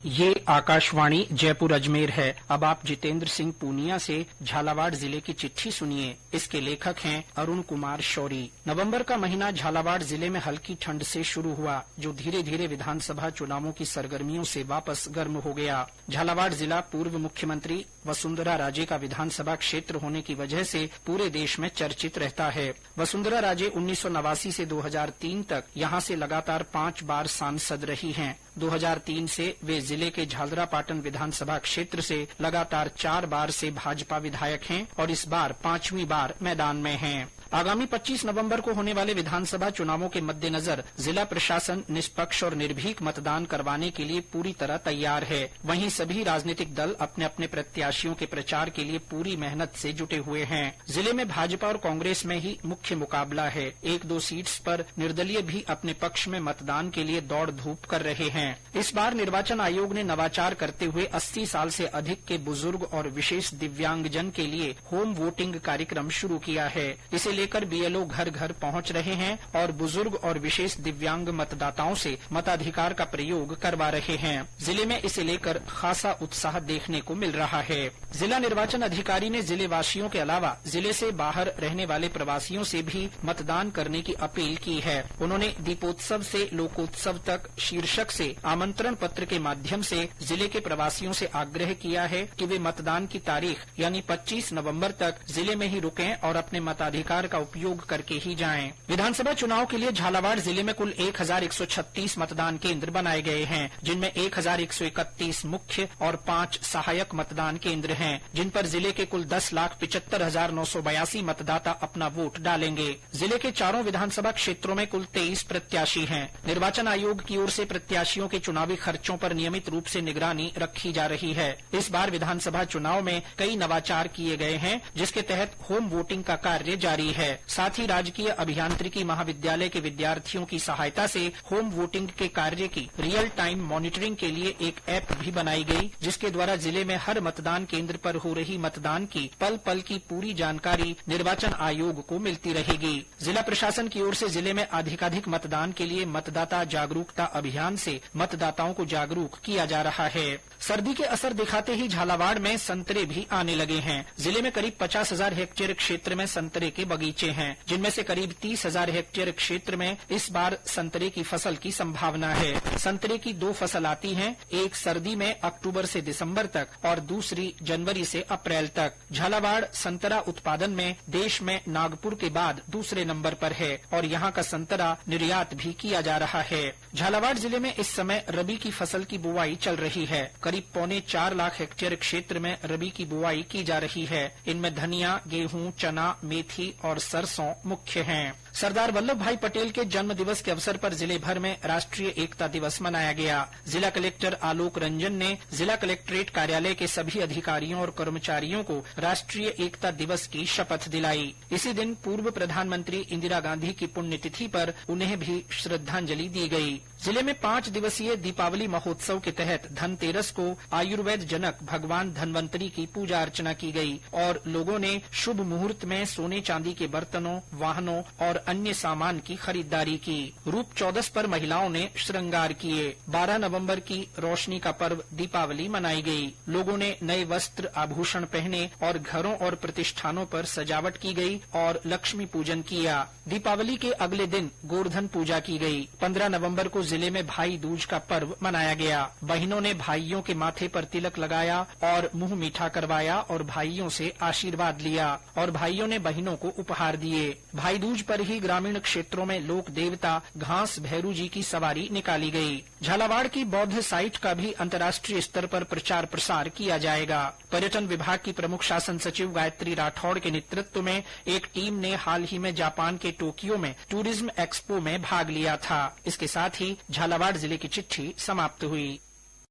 ये आकाशवाणी जयपुर अजमेर है। अब आप जितेंद्र सिंह पूनिया से झालावाड़ जिले की चिट्ठी सुनिए। इसके लेखक हैं अरुण कुमार शौरी। नवंबर का महीना झालावाड़ जिले में हल्की ठंड से शुरू हुआ, जो धीरे धीरे विधानसभा चुनावों की सरगर्मियों से वापस गर्म हो गया। झालावाड़ जिला पूर्व मुख्यमंत्री वसुंधरा राजे का विधानसभा क्षेत्र होने की वजह से पूरे देश में चर्चित रहता है। वसुंधरा राजे 1989 से 2003 तक यहाँ से लगातार 5 बार सांसद रही हैं। 2003 से वे जिले के झालरापाटन विधानसभा क्षेत्र से लगातार 4 बार से भाजपा विधायक हैं और इस बार 5वीं बार मैदान में हैं। आगामी 25 नवंबर को होने वाले विधानसभा चुनावों के मद्देनजर जिला प्रशासन निष्पक्ष और निर्भीक मतदान करवाने के लिए पूरी तरह तैयार है। वहीं सभी राजनीतिक दल अपने अपने प्रत्याशियों के प्रचार के लिए पूरी मेहनत से जुटे हुए हैं। जिले में भाजपा और कांग्रेस में ही मुख्य मुकाबला है। 1-2 सीट्स पर निर्दलीय भी अपने पक्ष में मतदान के लिए दौड़ धूप कर रहे हैं। इस बार निर्वाचन आयोग ने नवाचार करते हुए 80 साल से अधिक के बुजुर्ग और विशेष दिव्यांगजन के लिए होम वोटिंग कार्यक्रम शुरू किया है। इसे लेकर बीएलओ घर घर पहुंच रहे हैं और बुजुर्ग और विशेष दिव्यांग मतदाताओं से मताधिकार का प्रयोग करवा रहे हैं। जिले में इसे लेकर खासा उत्साह देखने को मिल रहा है। जिला निर्वाचन अधिकारी ने जिले वासियों के अलावा जिले से बाहर रहने वाले प्रवासियों से भी मतदान करने की अपील की है। उन्होंने दीपोत्सव से लोकोत्सव तक शीर्षक से आमंत्रण पत्र के माध्यम से जिले के प्रवासियों से आग्रह किया है कि वे मतदान की तारीख यानी 25 नवंबर तक जिले में ही रुकें और अपने मताधिकार का उपयोग करके ही जाएं। विधानसभा चुनाव के लिए झालावाड़ जिले में कुल 1136 मतदान केंद्र बनाए गए हैं, जिनमें 1131 मुख्य और 5 सहायक मतदान केंद्र हैं, जिन पर जिले के कुल 10,75,982 मतदाता अपना वोट डालेंगे। जिले के चारों विधानसभा क्षेत्रों में कुल 23 प्रत्याशी हैं। निर्वाचन आयोग की ओर से प्रत्याशियों के चुनावी खर्चों पर नियमित रूप से निगरानी रखी जा रही है। इस बार विधानसभा चुनाव में कई नवाचार किए गए हैं, जिसके तहत होम वोटिंग का कार्य जारी है। साथ ही राजकीय अभियांत्रिकी महाविद्यालय के विद्यार्थियों की सहायता से होम वोटिंग के कार्य की रियल टाइम मॉनिटरिंग के लिए एक ऐप भी बनाई गई, जिसके द्वारा जिले में हर मतदान केंद्र पर हो रही मतदान की पल पल की पूरी जानकारी निर्वाचन आयोग को मिलती रहेगी। जिला प्रशासन की ओर से जिले में अधिकाधिक मतदान के लिए मतदाता जागरूकता अभियान से मतदाताओं को जागरूक किया जा रहा है। सर्दी के असर दिखाते ही झालावाड़ में संतरे भी आने लगे हैं। जिले में करीब 50,000 हेक्टेयर क्षेत्र में संतरे के बगीचे हैं, जिनमें से करीब 30,000 हेक्टेयर क्षेत्र में इस बार संतरे की फसल की संभावना है। संतरे की 2 फसल आती हैं, एक सर्दी में अक्टूबर से दिसंबर तक और दूसरी जनवरी से अप्रैल तक। झालावाड़ संतरा उत्पादन में देश में नागपुर के बाद दूसरे नंबर पर है और यहाँ का संतरा निर्यात भी किया जा रहा है। झालावाड़ जिले में इस समय रबी की फसल की बुवाई चल रही है। करीब 4.25 लाख हेक्टेयर क्षेत्र में रबी की बुवाई की जा रही है। इनमें धनिया, गेहूं, चना, मेथी और सरसों मुख्य हैं। सरदार वल्लभ भाई पटेल के जन्म दिवस के अवसर पर जिले भर में राष्ट्रीय एकता दिवस मनाया गया। जिला कलेक्टर आलोक रंजन ने जिला कलेक्ट्रेट कार्यालय के सभी अधिकारियों और कर्मचारियों को राष्ट्रीय एकता दिवस की शपथ दिलाई। इसी दिन पूर्व प्रधानमंत्री इंदिरा गांधी की पुण्यतिथि पर उन्हें भी श्रद्धांजलि दी गई। जिले में 5 दिवसीय दीपावली महोत्सव के तहत धनतेरस को आयुर्वेद जनक भगवान धनवंतरी की पूजा अर्चना की गई और लोगों ने शुभ मुहूर्त में सोने चांदी के बर्तनों, वाहनों और अन्य सामान की खरीदारी की। रूप चौदस पर महिलाओं ने श्रृंगार किए। 12 नवंबर की रोशनी का पर्व दीपावली मनाई गई। लोगों ने नए वस्त्र आभूषण पहने और घरों और प्रतिष्ठानों पर सजावट की गई और लक्ष्मी पूजन किया। दीपावली के अगले दिन गोवर्धन पूजा की गई। 15 नवंबर को जिले में भाई दूज का पर्व मनाया गया। बहनों ने भाइयों के माथे पर तिलक लगाया और मुंह मीठा करवाया और भाइयों से आशीर्वाद लिया और भाइयों ने बहनों को उपहार दिए। भाई दूज पर ही ग्रामीण क्षेत्रों में लोक देवता घास भैरू जी की सवारी निकाली गई। झालावाड़ की बौद्ध साइट का भी अंतर्राष्ट्रीय स्तर पर प्रचार प्रसार किया जाएगा। पर्यटन विभाग की प्रमुख शासन सचिव गायत्री राठौड़ के नेतृत्व में एक टीम ने हाल ही में जापान के टोक्यो में टूरिज्म एक्सपो में भाग लिया था। इसके साथ ही झालावाड़ जिले की चिट्ठी समाप्त हुई।